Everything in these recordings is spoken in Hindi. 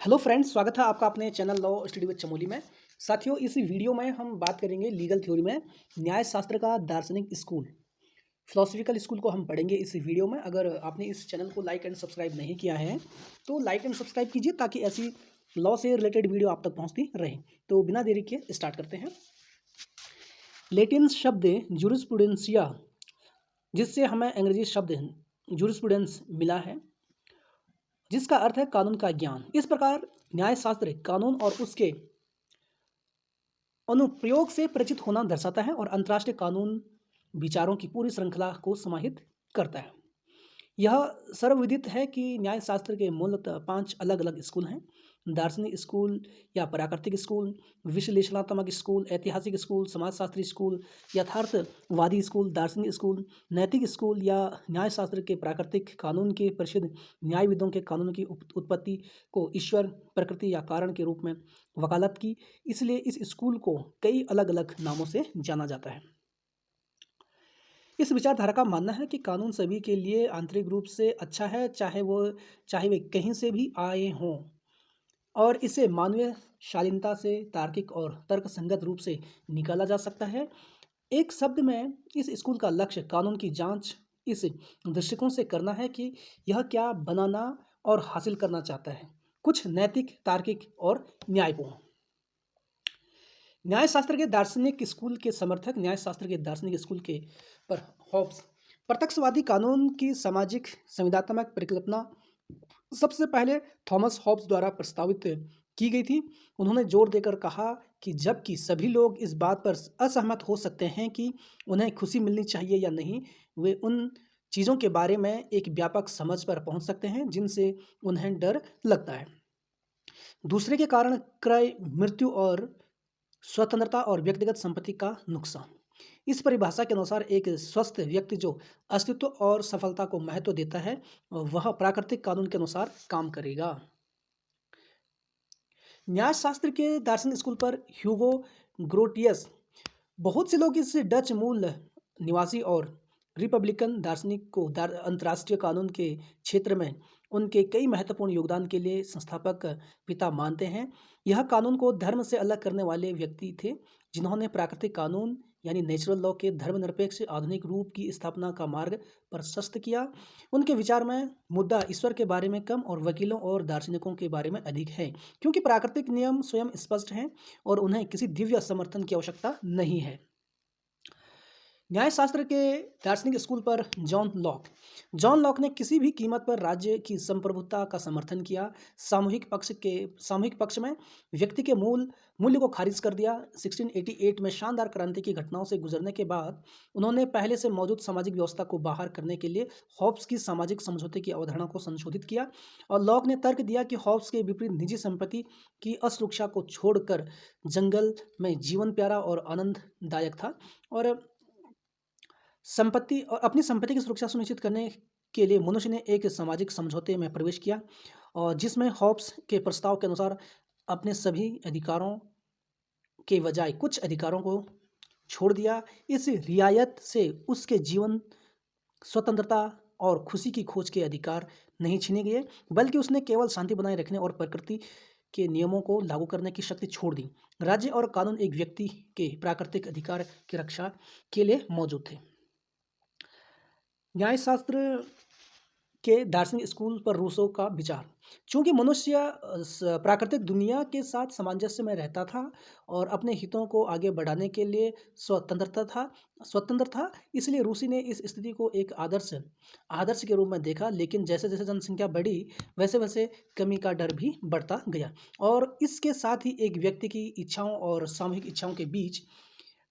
हेलो फ्रेंड्स, स्वागत है आपका अपने channel law study with Chamoli में। साथियों, इस वीडियो में हम बात करेंगे लीगल थ्योरी में न्याय शास्त्र का दार्शनिक स्कूल, फिलोसफिकल स्कूल को हम पढ़ेंगे इस वीडियो में। अगर आपने इस चैनल को लाइक एंड सब्सक्राइब नहीं किया है तो लाइक एंड सब्सक्राइब कीजिए ताकि ऐसी लॉ से रिलेटेड वीडियो आप तक पहुंचती रहे। तो बिना देरी के स्टार्ट करते हैं। लैटिन शब्द जूरिस्प्रूडेंसिया, जिससे हमें अंग्रेजी शब्द जूरिस्प्रूडेंस मिला है, जिसका अर्थ है कानून का ज्ञान। इस प्रकार न्यायशास्त्र कानून और उसके अनुप्रयोग से परिचित होना दर्शाता है और अंतर्राष्ट्रीय कानून विचारों की पूरी श्रृंखला को समाहित करता है। यह सर्वविदित है कि न्यायशास्त्र के मूलतः 5 अलग अलग स्कूल हैं: दार्शनिक स्कूल या प्राकृतिक स्कूल, विश्लेषणात्मक स्कूल, ऐतिहासिक स्कूल, समाजशास्त्री स्कूल, यथार्थवादी स्कूल, दार्शनिक स्कूल, नैतिक स्कूल या न्यायशास्त्र के प्राकृतिक कानून के प्रसिद्ध न्यायविदों के कानून की उत्पत्ति को ईश्वर, प्रकृति या कारण के रूप में वकालत की। इसलिए इस स्कूल को कई अलग अलग नामों से जाना जाता है। इस विचारधारा का मानना है कि कानून सभी के लिए आंतरिक रूप से अच्छा है, चाहे वे कहीं से भी आए हों, और इसे मानवीय शालीनता से तार्किक और तर्कसंगत रूप से निकाला जा सकता है। एक शब्द में, इस स्कूल का लक्ष्य कानून की जांच इस दृष्टिकोण से करना है कि यह क्या बनाना और हासिल करना चाहता है, कुछ नैतिक, तार्किक और न्यायपूर्ण। न्यायशास्त्र के दार्शनिक स्कूल के समर्थक न्यायशास्त्र के दार्शनिक स्कूल के पर हॉब्स, प्रत्यक्षवादी कानून की सामाजिक संविदात्मक परिकल्पना सबसे पहले थॉमस हॉब्स द्वारा प्रस्तावित की गई थी। उन्होंने जोर देकर कहा कि जबकि सभी लोग इस बात पर असहमत हो सकते हैं कि उन्हें खुशी मिलनी चाहिए या नहीं, वे उन चीज़ों के बारे में एक व्यापक समझ पर पहुंच सकते हैं जिनसे उन्हें डर लगता है। दूसरे के कारण क्रय, मृत्यु और स्वतंत्रता और व्यक्तिगत संपत्ति का नुकसान। इस परिभाषा के अनुसार एक स्वस्थ व्यक्ति जो अस्तित्व और सफलता को महत्व देता है, वह प्राकृतिक कानून के अनुसार काम करेगा। न्यायशास्त्र के दार्शनिक स्कूल पर ह्यूगो ग्रोटियस, बहुत से लोग इस डच मूल निवासी और रिपब्लिकन दार्शनिक को अंतर्राष्ट्रीय कानून के क्षेत्र में उनके कई महत्वपूर्ण योगदान के लिए संस्थापक पिता मानते हैं। यह कानून को धर्म से अलग करने वाले व्यक्ति थे जिन्होंने प्राकृतिक कानून यानी नेचुरल लॉ के धर्मनिरपेक्ष आधुनिक रूप की स्थापना का मार्ग प्रशस्त किया। उनके विचार में मुद्दा ईश्वर के बारे में कम और वकीलों और दार्शनिकों के बारे में अधिक है, क्योंकि प्राकृतिक नियम स्वयं स्पष्ट हैं और उन्हें किसी दिव्य समर्थन की आवश्यकता नहीं है। न्यायशास्त्र के दार्शनिक स्कूल पर जॉन लॉक ने किसी भी कीमत पर राज्य की संप्रभुता का समर्थन किया। सामूहिक पक्ष में व्यक्ति के मूल्य को खारिज कर दिया। 1688 में शानदार क्रांति की घटनाओं से गुजरने के बाद उन्होंने पहले से मौजूद सामाजिक व्यवस्था को बाहर करने के लिए हॉब्स की सामाजिक समझौते की अवधारणा को संशोधित किया। और लॉक ने तर्क दिया कि हॉब्स के विपरीत निजी संपत्ति की असुरक्षा को छोड़कर जंगल में जीवन प्यारा और आनंददायक था, और अपनी संपत्ति की सुरक्षा सुनिश्चित करने के लिए मनुष्य ने एक सामाजिक समझौते में प्रवेश किया, और जिसमें हॉब्स के प्रस्ताव के अनुसार अपने सभी अधिकारों के बजाय कुछ अधिकारों को छोड़ दिया। इस रियायत से उसके जीवन, स्वतंत्रता और खुशी की खोज के अधिकार नहीं छीने गए, बल्कि उसने केवल शांति बनाए रखने और प्रकृति के नियमों को लागू करने की शक्ति छोड़ दी। राज्य और कानून एक व्यक्ति के प्राकृतिक अधिकार की रक्षा के लिए मौजूद थे। न्यायशास्त्र के दार्शनिक स्कूल पर रूसो का विचार, चूंकि मनुष्य प्राकृतिक दुनिया के साथ सामंजस्य में रहता था और अपने हितों को आगे बढ़ाने के लिए स्वतंत्र था, इसलिए रूसी ने इस स्थिति को एक आदर्श के रूप में देखा। लेकिन जैसे जैसे जनसंख्या बढ़ी, वैसे वैसे कमी का डर भी बढ़ता गया, और इसके साथ ही एक व्यक्ति की इच्छाओं और सामूहिक इच्छाओं के बीच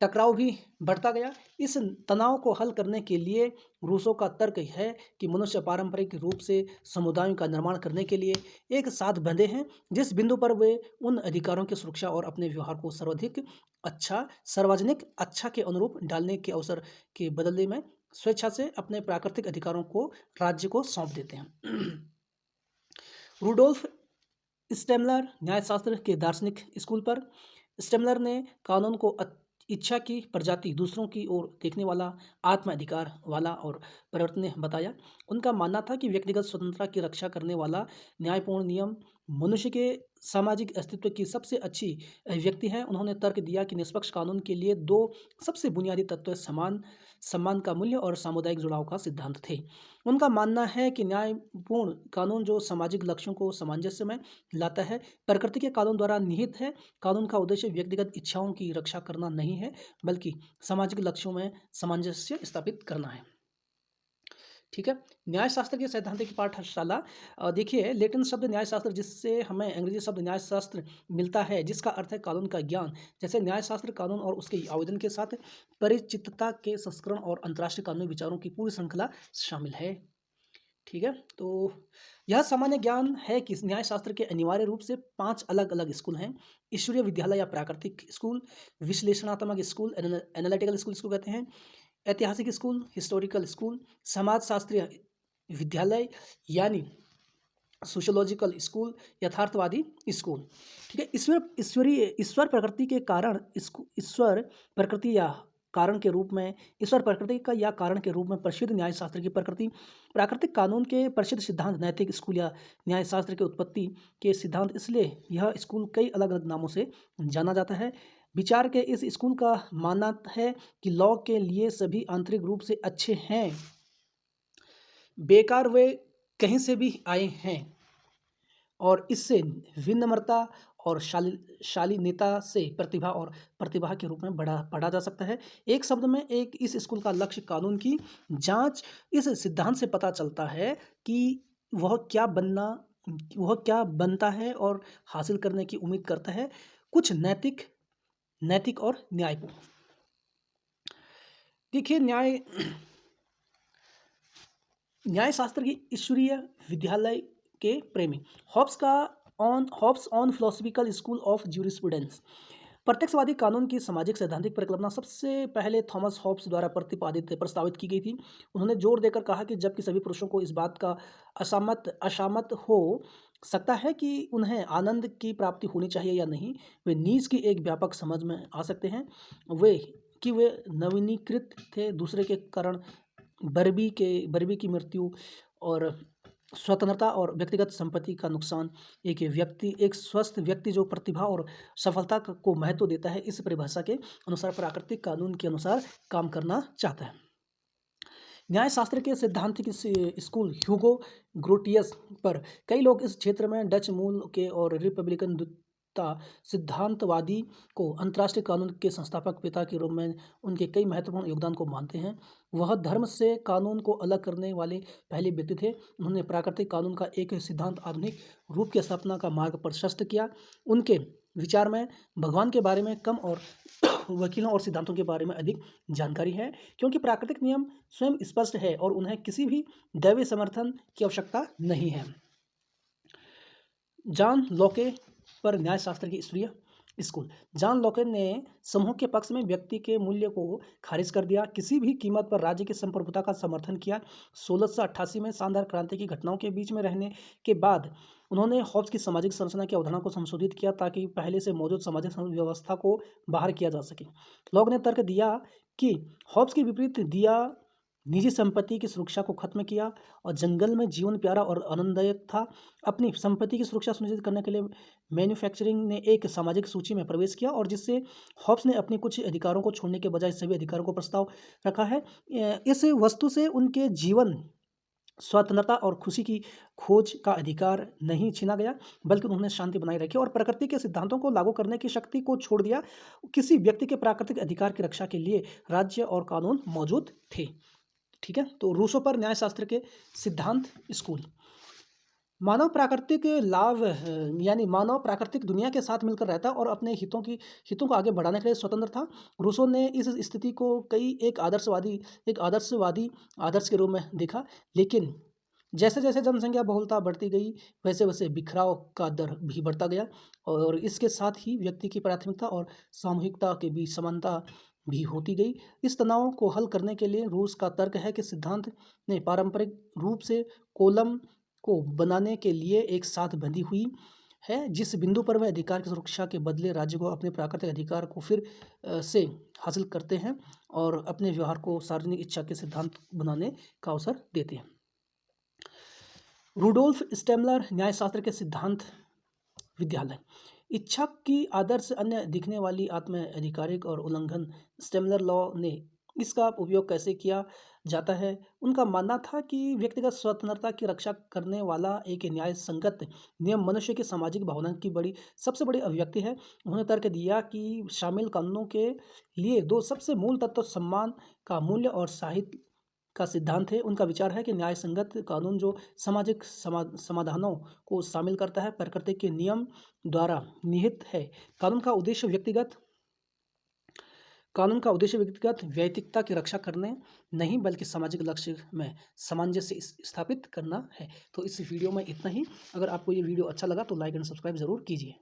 टकराव भी बढ़ता गया। इस तनाव को हल करने के लिए रूसो का तर्क है कि मनुष्य पारंपरिक रूप से समुदायों का निर्माण करने के लिए एक साथ बंधे हैं, जिस बिंदु पर वे उन अधिकारों की सुरक्षा और अपने व्यवहार को सार्वजनिक अच्छा के अनुरूप डालने के अवसर के बदले में स्वेच्छा से अपने प्राकृतिक अधिकारों को राज्य को सौंप देते हैं। रूडोल्फ स्टेमलर, न्यायशास्त्र के दार्शनिक स्कूल पर स्टेमलर ने कानून को इच्छा की प्रजाति, दूसरों की ओर देखने वाला, आत्म अधिकार वाला और परिवर्तनीय बताया। उनका मानना था कि व्यक्तिगत स्वतंत्रता की रक्षा करने वाला न्यायपूर्ण नियम मनुष्य के सामाजिक अस्तित्व की सबसे अच्छी अभिव्यक्ति है। उन्होंने तर्क दिया कि निष्पक्ष कानून के लिए दो सबसे बुनियादी तत्व सम्मान का मूल्य और सामुदायिक जुड़ाव का सिद्धांत थे। उनका मानना है कि न्यायपूर्ण कानून जो सामाजिक लक्ष्यों को सामंजस्य में लाता है, प्रकृति के कानून द्वारा निहित है। कानून का उद्देश्य व्यक्तिगत इच्छाओं की रक्षा करना नहीं है, बल्कि सामाजिक लक्ष्यों में सामंजस्य स्थापित करना है। ठीक है। न्यायशास्त्र की सैद्धांतिक पाठशाला देखिए, लैटिन शब्द न्यायशास्त्र, जिससे हमें अंग्रेजी शब्द न्यायशास्त्र मिलता है, जिसका अर्थ है कानून का ज्ञान। जैसे न्यायशास्त्र कानून और उसके आवेदन के साथ परिचितता के संस्करण और अंतर्राष्ट्रीय कानूनी विचारों की पूरी श्रृंखला शामिल है। ठीक है। तो यह सामान्य ज्ञान है कि न्यायशास्त्र के अनिवार्य रूप से 5 अलग-अलग स्कूल हैं। ईश्वरीय विद्यालय या प्राकृतिक स्कूल, विश्लेषणात्मक स्कूल, एनालिटिकल स्कूल इसको कहते हैं, ऐतिहासिक स्कूल, हिस्टोरिकल स्कूल, समाजशास्त्रीय विद्यालय यानी सोशियोलॉजिकल स्कूल, यथार्थवादी स्कूल। ठीक है। ईश्वर प्रकृति के कारण ईश्वर प्रकृति या कारण के रूप में ईश्वर प्रकृति का या कारण के रूप में प्रसिद्ध न्यायशास्त्र की प्रकृति, प्राकृतिक कानून के प्रसिद्ध सिद्धांत, नैतिक स्कूल या न्यायशास्त्र के उत्पत्ति के सिद्धांत। इसलिए यह स्कूल कई अलग अलग नामों से जाना जाता है। विचार के इस स्कूल का मानना है कि लॉ के लिए सभी आंतरिक रूप से अच्छे हैं, बेकार वे कहीं से भी आए हैं, और इससे विनम्रता और शालीनता से प्रतिभा और प्रतिभा के रूप में पढ़ा जा सकता है। एक शब्द में इस स्कूल का लक्ष्य कानून की जांच इस सिद्धांत से पता चलता है कि वह क्या बनता है और हासिल करने की उम्मीद करता है, कुछ नैतिक और न्यायपूर्ण। देखिए, न्यायशास्त्र की ईश्वरीय विद्यालय के प्रेमी Hobbes on philosophical school of jurisprudence. प्रत्यक्षवादी कानून की सामाजिक सैद्धांतिक परिकल्पना सबसे पहले थॉमस हॉब्स द्वारा प्रस्तावित की गई थी। उन्होंने जोर देकर कहा कि जबकि सभी पुरुषों को इस बात का असामत हो सकता है कि उन्हें आनंद की प्राप्ति होनी चाहिए या नहीं, वे नीच की एक व्यापक समझ में आ सकते हैं। वे नवीनीकृत थे, दूसरे के कारण बर्बी की मृत्यु और स्वतंत्रता और व्यक्तिगत संपत्ति का नुकसान। एक स्वस्थ व्यक्ति जो प्रतिभा और सफलता को महत्व देता है, इस परिभाषा के अनुसार प्राकृतिक कानून के अनुसार काम करना चाहता है। न्यायशास्त्र के सैद्धांतिक स्कूल ह्यूगो ग्रोटियस पर कई लोग इस क्षेत्र में डच मूल के और रिपब्लिकन सिद्धांतवादी को अंतर्राष्ट्रीय कानून के संस्थापक पिता के रूप में उनके कई महत्वपूर्ण योगदान को मानते हैं। वह धर्म से कानून को अलग करने वाले पहले व्यक्ति थे। उन्होंने प्राकृतिक कानून का एक सिद्धांत आधुनिक रूप की स्थापना का मार्ग प्रशस्त किया। उनके विचार में भगवान के बारे में कम और वकीलों और सिद्धांतों के बारे में अधिक जानकारी है, क्योंकि प्राकृतिक नियम स्वयं स्पष्ट है और उन्हें किसी भी दैवीय समर्थन की आवश्यकता नहीं है। जॉन लॉके पर न्यायशास्त्र की ईश्वरीय स्कूल। जॉन लॉके ने समूह के पक्ष में व्यक्ति के मूल्य को खारिज कर दिया, किसी भी कीमत पर राज्य की संप्रभुता का समर्थन किया। 1688 में शानदार क्रांति की घटनाओं के बीच में रहने के बाद उन्होंने हॉब्स की सामाजिक संरचना की अवधारणा को संशोधित किया ताकि पहले से मौजूद सामाजिक व्यवस्था को बाहर किया जा सके। लॉक ने तर्क दिया कि हॉब्स के विपरीत दिया निजी संपत्ति की सुरक्षा को खत्म किया और जंगल में जीवन प्यारा और आनंददायक था। अपनी संपत्ति की सुरक्षा सुनिश्चित करने के लिए मैन्युफैक्चरिंग ने एक सामाजिक सूची में प्रवेश किया, और जिससे हॉब्स ने अपने कुछ अधिकारों को छोड़ने के बजाय सभी अधिकारों को प्रस्ताव रखा है। इस वस्तु से उनके जीवन, स्वतंत्रता और खुशी की खोज का अधिकार नहीं छीना गया, बल्कि उन्होंने शांति बनाए रखी और प्रकृति के सिद्धांतों को लागू करने की शक्ति को छोड़ दिया। किसी व्यक्ति के प्राकृतिक अधिकार की रक्षा के लिए राज्य और कानून मौजूद थे। ठीक है। तो रूसो पर न्यायशास्त्र के सिद्धांत स्कूल। मानव प्राकृतिक दुनिया के साथ मिलकर रहता और अपने हितों को आगे बढ़ाने के लिए स्वतंत्र था। रूसो ने इस स्थिति को एक आदर्शवादी आदर्श के रूप में देखा, लेकिन जैसे जैसे जनसंख्या बहुलता बढ़ती गई, वैसे वैसे बिखराव का दर भी बढ़ता गया, और इसके साथ ही व्यक्ति की प्राथमिकता और सामूहिकता के बीच समानता भी होती गई। इस तनाव को हल करने के लिए रूस का तर्क है कि सिद्धांत ने पारंपरिक रूप से कोलम को बनाने के लिए एक साथ बंधी हुई है, जिस बिंदु पर वह अधिकार की सुरक्षा के बदले राज्य को अपने प्राकृतिक अधिकार को फिर से हासिल करते हैं और अपने व्यवहार को सार्वजनिक इच्छा के सिद्धांत बनाने का अवसर देते हैं। रूडोल्फ स्टेमलर न्यायशास्त्र के सिद्धांत विद्यालय। इच्छा की आदर्श अन्य दिखने वाली आत्म आधिकारिक और उल्लंघन स्टेमलर लॉ ने इसका उपयोग कैसे किया जाता है। उनका मानना था कि व्यक्तिगत स्वतंत्रता की रक्षा करने वाला एक न्याय संगत नियम मनुष्य की सामाजिक भावना की सबसे बड़ी अभिव्यक्ति है। उन्होंने तर्क दिया कि शामिल कानूनों के लिए दो सबसे मूल तत्व सम्मान का मूल्य और साहित्य का सिद्धांत है। उनका विचार है कि न्याय संगत कानून जो सामाजिक समाधानों को शामिल करता है प्रकृति के नियम द्वारा निहित है। कानून का उद्देश्य व्यक्तिगत वैयक्तिकता की रक्षा करने नहीं बल्कि सामाजिक लक्ष्य में सामंजस्य स्थापित करना है। तो इस वीडियो में इतना ही। अगर आपको ये वीडियो अच्छा लगा तो लाइक एंड सब्सक्राइब ज़रूर कीजिए।